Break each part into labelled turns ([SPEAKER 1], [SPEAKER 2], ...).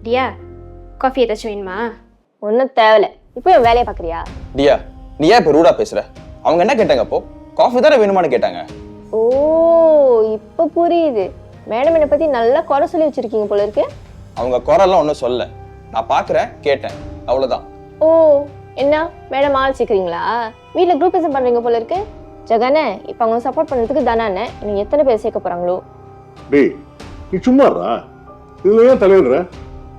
[SPEAKER 1] டியா coffee ஏதாச்சும் வேணுமா?
[SPEAKER 2] ஒன்றும் தேவையில்ல. இப்போ என் வேலையை பார்க்குறியா?
[SPEAKER 3] டியா நீ ஏன் இப்போ ரூடா பேசுற? அவங்க என்ன கேட்டாங்க அப்போ? காஃபி தானே வேணுமான்னு கேட்டாங்க.
[SPEAKER 2] ஓ இப்போ புரியுது. மேடம் என்னை பற்றி நல்லா குறை சொல்லி வச்சிருக்கீங்க போல இருக்கு.
[SPEAKER 3] அவங்க குரல்லாம் ஒன்றும் சொல்ல, நான் பார்க்குறேன் கேட்டேன் அவ்வளோதான்.
[SPEAKER 2] ஓ என்ன மேடம் ஆள் சீக்கிறீங்களா? வீட்டில் குரூப் எக்ஸாம் பண்ணுறீங்க போல இருக்கு. ஜெகனே இப்போ அவங்க சப்போர்ட் பண்ணுறதுக்கு தானே இன்னும் எத்தனை பேர் சேர்க்க போகிறாங்களோ.
[SPEAKER 4] டேய் நீ சும்மாறா, இதுல ஏன் தலையிடுற?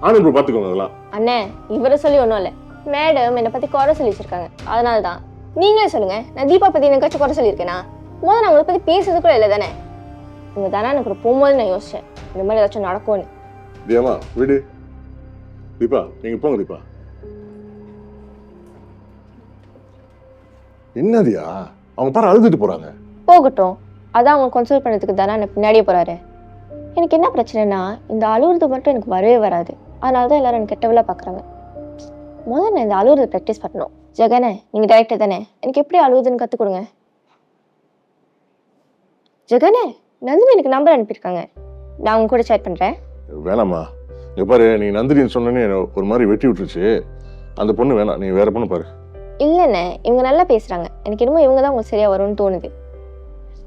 [SPEAKER 4] ஆனந்த் ப்ரோ பார்த்துக்கோங்க அதெல்லாம்.
[SPEAKER 2] அண்ணே இவரை சொல்லி ஒன்றும் இல்லை, மேடம் என்னை பற்றி குறை சொல்லி வச்சிருக்காங்க. அதனால தான் நீங்களே சொல்லுங்க, நான் தீபா பற்றி எனக்காச்சும் குறை சொல்லியிருக்கேனா? முதல்ல நான் உங்களை பற்றி பேசுறது கூட இல்லை தானே. இவங்க தானே எனக்கு ஒரு போகும்போது நான் யோசிச்சேன் இந்த மாதிரி ஏதாச்சும் நடக்கும்னு.
[SPEAKER 4] தியாமா விடு. தீபா நீங்க போங்க. தீபா என்னதியா அவங்க பாரு அழுதுட்டு போறாங்க.
[SPEAKER 2] போகட்டும், அதான் அவங்க கன்சல்ட் பண்ணுறதுக்கு தானே நான் பின்னாடியே போகிறாரு. எனக்கு என்ன பிரச்சனைனா இந்த அழுகுறது மட்டும் எனக்கு வரவே வராது. அதனால தான் எல்லாரும் எனக்கு கெட்டவளாக பார்க்குறாங்க. முதல்ல நான் இந்த அழுகுறதை ப்ராக்டிஸ் பண்ணணும். ஜெகனே நீங்கள் டைரக்டர் தானே, எனக்கு எப்படி அழுகுதுன்னு கற்றுக் கொடுங்க. ஜெகனே நந்தினி எனக்கு நம்பர் அனுப்பியிருக்காங்க, நான் அவங்க கூட சேட் பண்ணுறேன்.
[SPEAKER 4] வேணாமா, இங்க பாரு நீ நந்தினின்னு சொன்னே ஒரு மாதிரி வெட்டி விட்டுருச்சு. அந்த பொண்ணு வேணாம், நீ வேற பொண்ணு பாரு.
[SPEAKER 2] இல்லைண்ணே இவங்க நல்லா பேசுகிறாங்க, எனக்கு என்னமோ இவங்க தான் உங்களுக்கு சரியாக வரும்னு தோணுது.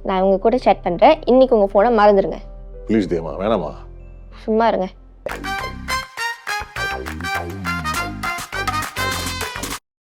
[SPEAKER 2] நான் இவங்க கூட சேட் பண்ணுறேன். இன்னைக்கு உங்கள் ஃபோனை மறந்துடுங்க
[SPEAKER 4] ப்ளீஸ் தியாமா, வேணாமா.
[SPEAKER 2] சும்மா இருங்க.